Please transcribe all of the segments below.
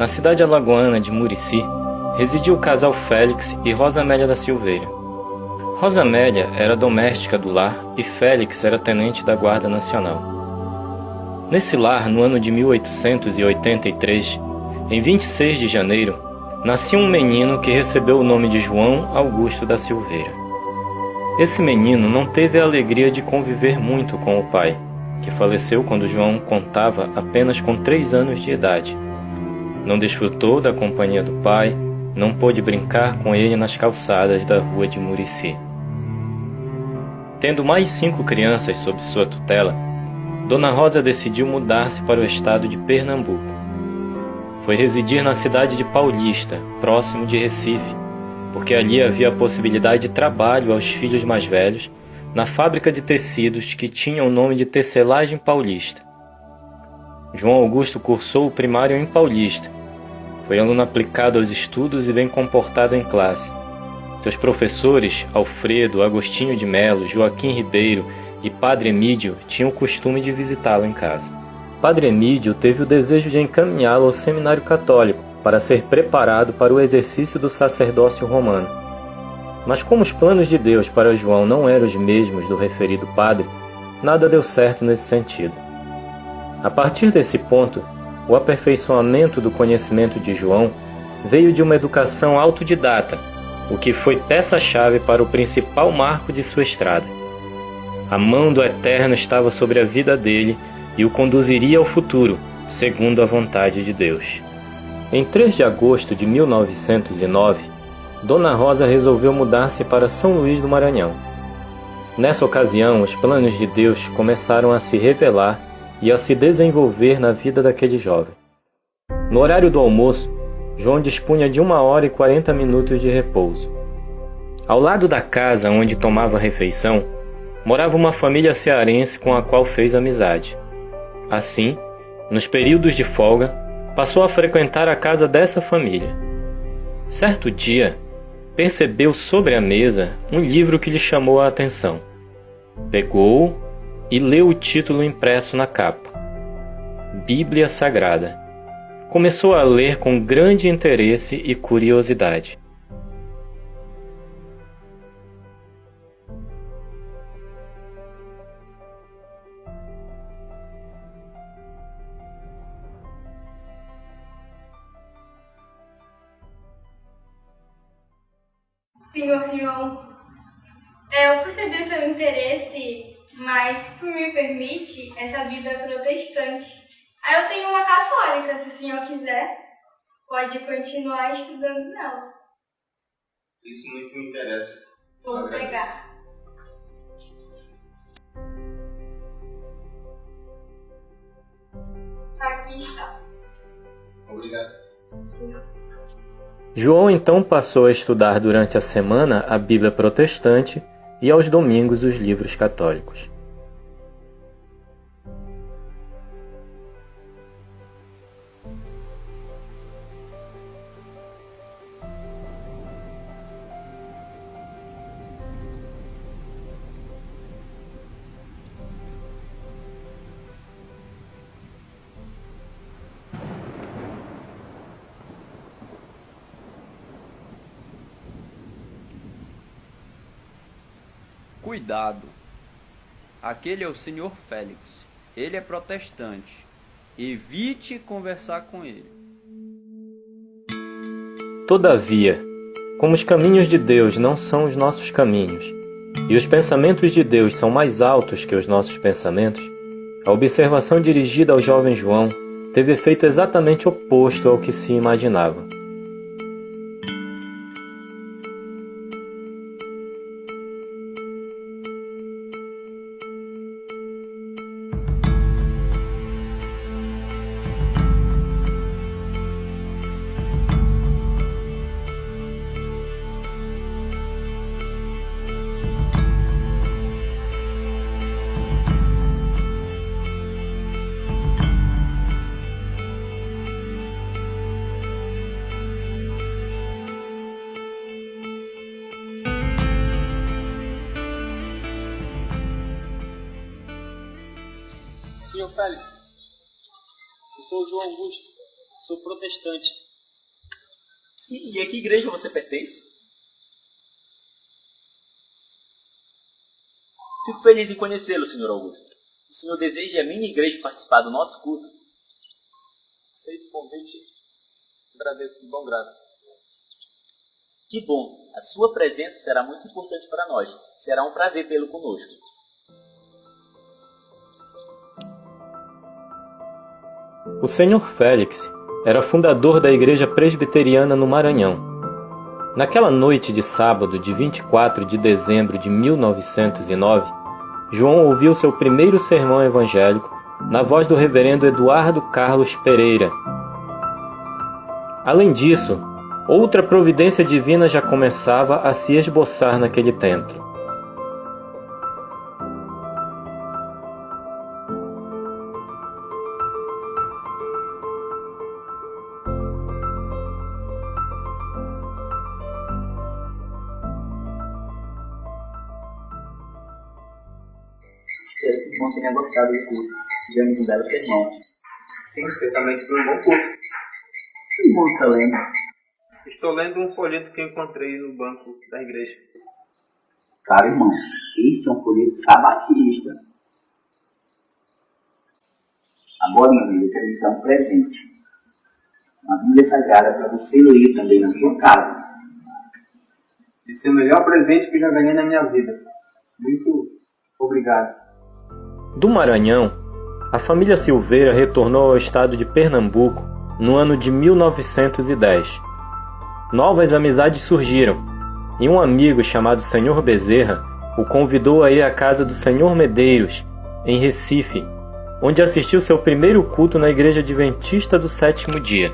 Na cidade alagoana de Murici, residia o casal Félix e Rosa Amélia da Silveira. Rosa Amélia era doméstica do lar e Félix era tenente da Guarda Nacional. Nesse lar, no ano de 1883, em 26 de janeiro, nascia um menino que recebeu o nome de João Augusto da Silveira. Esse menino não teve a alegria de conviver muito com o pai, que faleceu quando João contava apenas com 3 anos de idade. Não desfrutou da companhia do pai, não pôde brincar com ele nas calçadas da rua de Murici. Tendo mais 5 crianças sob sua tutela, Dona Rosa decidiu mudar-se para o estado de Pernambuco. Foi residir na cidade de Paulista, próximo de Recife, porque ali havia a possibilidade de trabalho aos filhos mais velhos na fábrica de tecidos que tinha o nome de Tecelagem Paulista. João Augusto cursou o primário em Paulista. Foi aluno aplicado aos estudos e bem comportado em classe. Seus professores, Alfredo, Agostinho de Melo, Joaquim Ribeiro e Padre Emídio, tinham o costume de visitá-lo em casa. Padre Emídio teve o desejo de encaminhá-lo ao seminário católico para ser preparado para o exercício do sacerdócio romano. Mas como os planos de Deus para João não eram os mesmos do referido padre, nada deu certo nesse sentido. A partir desse ponto, o aperfeiçoamento do conhecimento de João veio de uma educação autodidata, o que foi peça-chave para o principal marco de sua estrada. A mão do Eterno estava sobre a vida dele e o conduziria ao futuro, segundo a vontade de Deus. Em 3 de agosto de 1909, Dona Rosa resolveu mudar-se para São Luís do Maranhão. Nessa ocasião, os planos de Deus começaram a se revelar e a se desenvolver na vida daquele jovem. No horário do almoço, João dispunha de 1 hora e 40 minutos de repouso. Ao lado da casa onde tomava refeição, morava uma família cearense com a qual fez amizade. Assim, nos períodos de folga, passou a frequentar a casa dessa família. Certo dia, percebeu sobre a mesa um livro que lhe chamou a atenção. Pegou-o e leu o título impresso na capa: Bíblia Sagrada. Começou a ler com grande interesse e curiosidade. Senhor João, eu percebi seu interesse, mas, se me permite, essa Bíblia é protestante. Aí eu tenho uma católica, se o senhor quiser, pode continuar estudando nela. Isso muito me interessa. Vou pegar. Aqui está. Obrigado. João então passou a estudar durante a semana a Bíblia protestante e aos domingos os livros católicos. Cuidado! Aquele é o Sr. Félix. Ele é protestante. Evite conversar com ele. Todavia, como os caminhos de Deus não são os nossos caminhos, e os pensamentos de Deus são mais altos que os nossos pensamentos, a observação dirigida ao jovem João teve efeito exatamente oposto ao que se imaginava. Senhor Félix, eu sou o João Augusto, Sou protestante. Sim, e a que igreja você pertence? Fico feliz em conhecê-lo, Sr. Augusto. O senhor deseja a minha igreja participar do nosso culto? Aceito o convite. Agradeço de bom grado. Que bom! A sua presença será muito importante para nós. Será um prazer tê-lo conosco. O Sr. Félix era fundador da Igreja Presbiteriana no Maranhão. Naquela noite de sábado de 24 de dezembro de 1909, João ouviu seu primeiro sermão evangélico na voz do reverendo Eduardo Carlos Pereira. Além disso, outra providência divina já começava a se esboçar naquele templo. Espero que o irmão tenha gostado do culto. Tivemos um belo sermão. Sim, certamente foi um bom culto. O que o irmão está lendo? Estou lendo um folheto que encontrei no banco da igreja. Caro irmão, este é um folheto sabatista. Agora, meu amigo, eu quero lhe dar um presente. Uma Bíblia Sagrada para você ler também na sua casa. Esse é o melhor presente que já ganhei na minha vida. Muito obrigado. Do Maranhão, a família Silveira retornou ao estado de Pernambuco no ano de 1910. Novas amizades surgiram, e um amigo chamado Sr. Bezerra o convidou a ir à casa do Sr. Medeiros, em Recife, onde assistiu seu primeiro culto na Igreja Adventista do Sétimo Dia.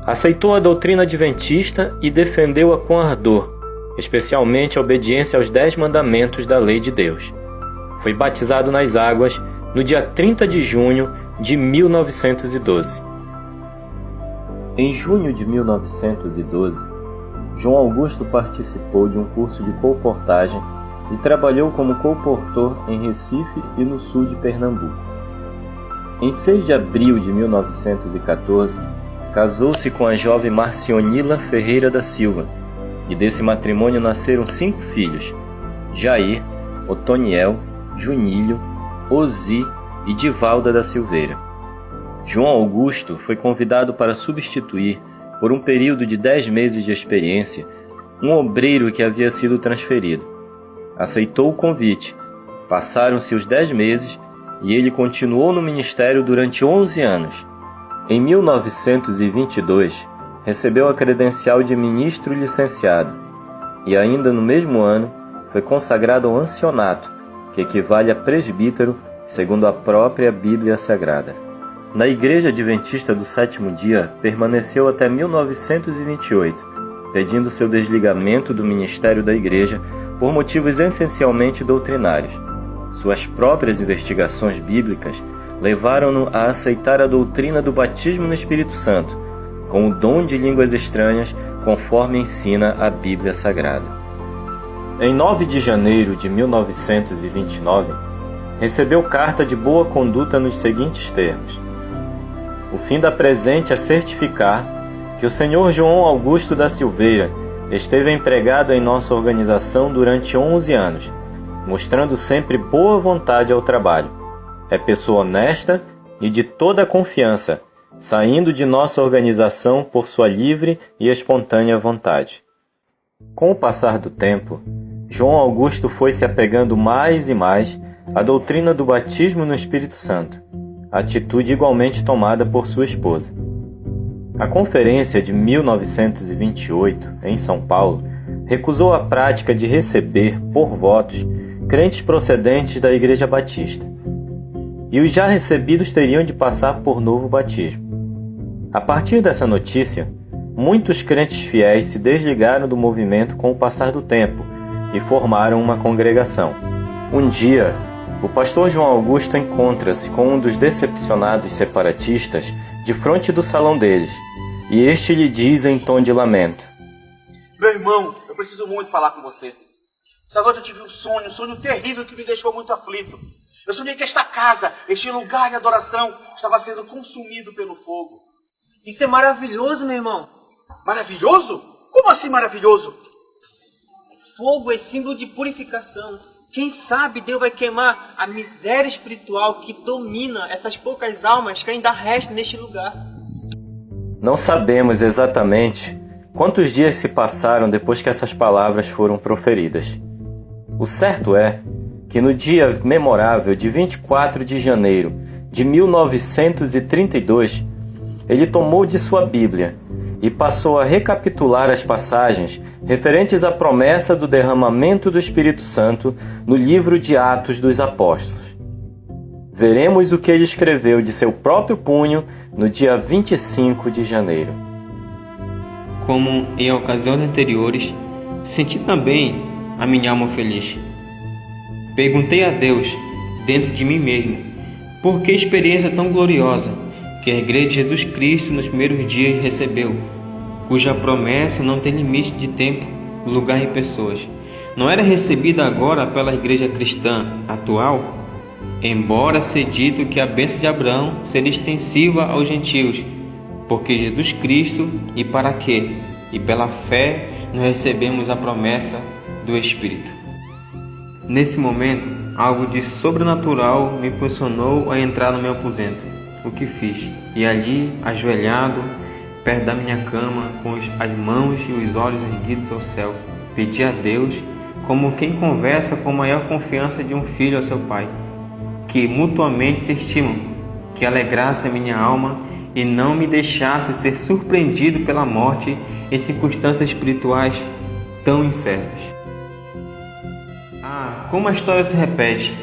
Aceitou a doutrina adventista e defendeu-a com ardor, especialmente a obediência aos 10 mandamentos da lei de Deus. Foi batizado nas águas no dia 30 de junho de 1912. Em junho de 1912, João Augusto participou de um curso de colportagem e trabalhou como colportor em Recife e no sul de Pernambuco. Em 6 de abril de 1914, casou-se com a jovem Marcionila Ferreira da Silva, e desse matrimônio nasceram 5 filhos: Jair, Otoniel, Junílio, Ozi e Divalda da Silveira. João Augusto foi convidado para substituir, por um período de 10 meses de experiência, um obreiro que havia sido transferido. Aceitou o convite. Passaram-se os 10 meses e ele continuou no ministério durante 11 anos. Em 1922, recebeu a credencial de ministro licenciado e ainda no mesmo ano foi consagrado ao ancionato, que equivale a presbítero, segundo a própria Bíblia Sagrada. Na Igreja Adventista do Sétimo Dia, permaneceu até 1928, pedindo seu desligamento do ministério da Igreja por motivos essencialmente doutrinários. Suas próprias investigações bíblicas levaram-no a aceitar a doutrina do batismo no Espírito Santo, com o dom de línguas estranhas, conforme ensina a Bíblia Sagrada. Em 9 de janeiro de 1929, recebeu carta de boa conduta nos seguintes termos: o fim da presente é certificar que o Sr. João Augusto da Silveira esteve empregado em nossa organização durante 11 anos, mostrando sempre boa vontade ao trabalho. É pessoa honesta e de toda a confiança, saindo de nossa organização por sua livre e espontânea vontade. Com o passar do tempo, João Augusto foi se apegando mais e mais à doutrina do batismo no Espírito Santo, atitude igualmente tomada por sua esposa. A conferência de 1928, em São Paulo, recusou a prática de receber, por votos, crentes procedentes da Igreja Batista, e os já recebidos teriam de passar por novo batismo. A partir dessa notícia, muitos crentes fiéis se desligaram do movimento com o passar do tempo e formaram uma congregação. Um dia, o pastor João Augusto encontra-se com um dos decepcionados separatistas de frente do salão deles, e este lhe diz em tom de lamento: Meu irmão, eu preciso muito falar com você. Essa noite eu tive um sonho terrível que me deixou muito aflito. Eu sonhei que esta casa, este lugar de adoração, estava sendo consumido pelo fogo. Isso é maravilhoso, meu irmão. Maravilhoso? Como assim maravilhoso? Fogo é símbolo de purificação. Quem sabe Deus vai queimar a miséria espiritual que domina essas poucas almas que ainda restam neste lugar. Não sabemos exatamente quantos dias se passaram depois que essas palavras foram proferidas. O certo é que no dia memorável de 24 de janeiro de 1932, ele tomou de sua Bíblia e passou a recapitular as passagens referentes à promessa do derramamento do Espírito Santo no livro de Atos dos Apóstolos. Veremos o que ele escreveu de seu próprio punho no dia 25 de janeiro. Como em ocasiões anteriores, senti também a minha alma feliz. Perguntei a Deus, dentro de mim mesmo, por que experiência tão gloriosa que a Igreja de Jesus Cristo nos primeiros dias recebeu, cuja promessa não tem limite de tempo, lugar e pessoas, não era recebida agora pela Igreja cristã atual? Embora seja dito que a bênção de Abraão seria extensiva aos gentios, porque Jesus Cristo, e para quê? E pela fé nós recebemos a promessa do Espírito. Nesse momento, algo de sobrenatural me impulsionou a entrar no meu aposento, o que fiz, e ali, ajoelhado, perto da minha cama, com as mãos e os olhos erguidos ao céu, pedi a Deus, como quem conversa com a maior confiança de um filho ao seu pai, que mutuamente se estimam, que alegrasse a minha alma e não me deixasse ser surpreendido pela morte em circunstâncias espirituais tão incertas. Como a história se repete,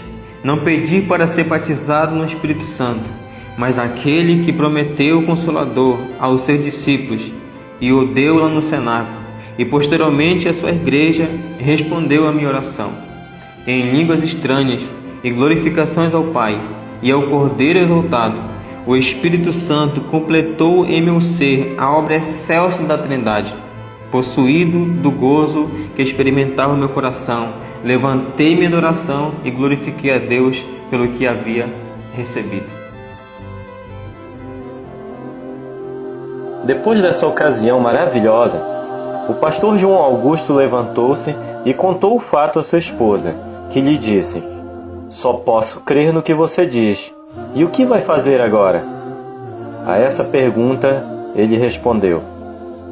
não pedi para ser batizado no Espírito Santo, mas aquele que prometeu o Consolador aos seus discípulos e o deu lá no cenáculo, e posteriormente a sua igreja respondeu à minha oração, em línguas estranhas e glorificações ao Pai e ao Cordeiro exaltado. O Espírito Santo completou em meu ser a obra excelsa da Trindade. Possuído do gozo que experimentava meu coração, levantei minha adoração e glorifiquei a Deus pelo que havia recebido. Depois dessa ocasião maravilhosa, o pastor João Augusto levantou-se e contou o fato à sua esposa, que lhe disse: "Só posso crer no que você diz. E o que vai fazer agora?" A essa pergunta, ele respondeu: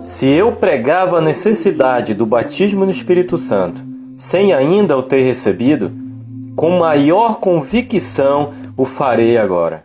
"Se eu pregava a necessidade do batismo no Espírito Santo, sem ainda o ter recebido, com maior convicção o farei agora."